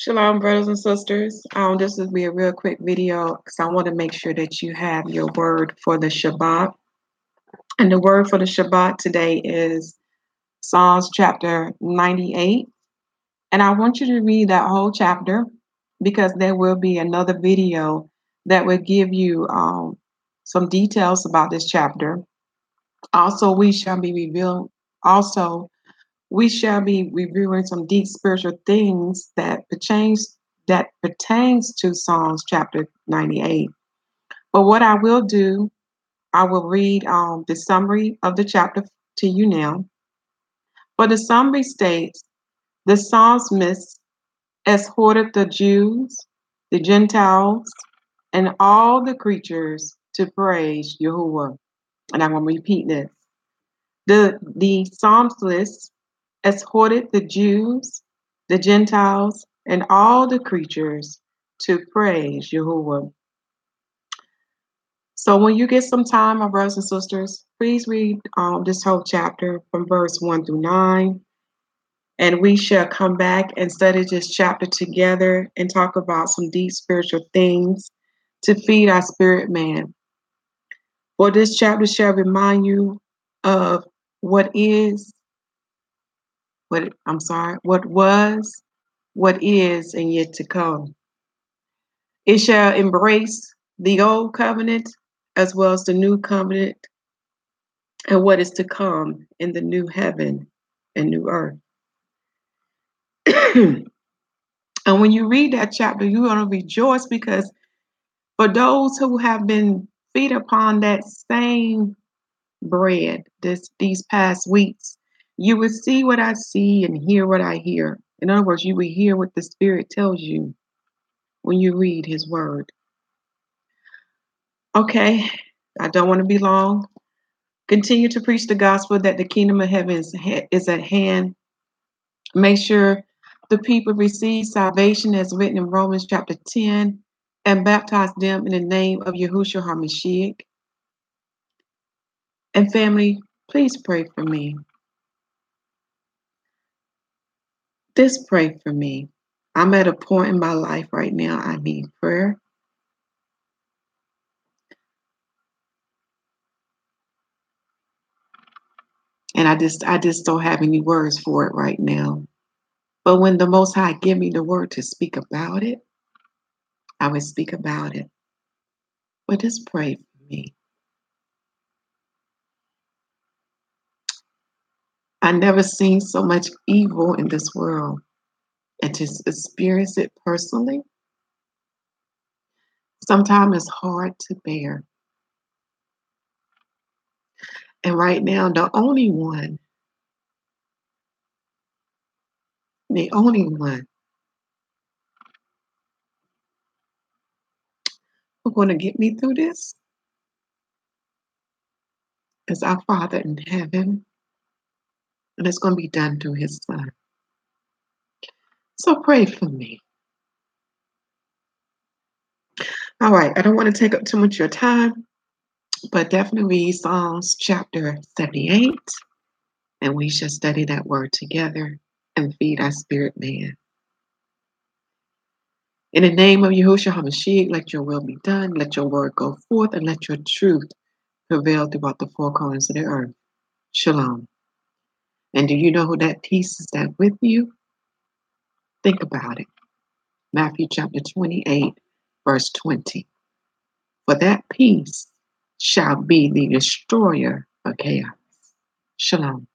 Shalom, brothers and sisters. This will be a real quick video because I want to make sure that you have your word for the Shabbat. And the word for the Shabbat today is Psalms chapter 98. And I want you to read that whole chapter because there will be another video that will give you some details about this chapter. Also, we shall be reviewing some deep spiritual things that pertains to Psalms chapter 98. But what I will do, I will read the summary of the chapter to you now. But the summary states, the Psalmist exhorted the Jews, the Gentiles, and all the creatures to praise Yahuwah. And I'm going to repeat this. The Psalmist exhorted the Jews, the Gentiles, and all the creatures to praise Yahuwah. So when you get some time, my brothers and sisters, please read this whole chapter from verse 1 through 9. And we shall come back and study this chapter together and talk about some deep spiritual things to feed our spirit man. For this chapter shall remind you of what was, what is, and yet to come. It shall embrace the old covenant as well as the new covenant and what is to come in the new heaven and new earth. And when you read that chapter, you're going to rejoice because for those who have been feed upon that same bread these past weeks, you will see what I see and hear what I hear. In other words, you will hear what the Spirit tells you when you read His Word. Okay, I don't want to be long. Continue to preach the gospel that the kingdom of heaven is at hand. Make sure the people receive salvation as written in Romans chapter 10 and baptize them in the name of Yahushua HaMashyach. And family, please pray for me. Just pray for me. I'm at a point in my life right now I need prayer. And I just don't have any words for it right now. But when the Most High give me the word to speak about it, I will speak about it. But just pray for me. I never seen so much evil in this world, and to experience it personally, sometimes it's hard to bear. And right now, the only one who's going to get me through this is our Father in heaven, and it's going to be done through His Son. So pray for me. All right, I don't want to take up too much of your time, but definitely read Psalms chapter 78, and we shall study that word together and feed our spirit man. In the name of Yahushua HaMashyach, let your will be done, let your word go forth, and let your truth prevail throughout the four corners of the earth. Shalom. And do you know who that peace is that with you? Think about it. Matthew chapter 28, verse 20. For that peace shall be the destroyer of chaos. Shalom.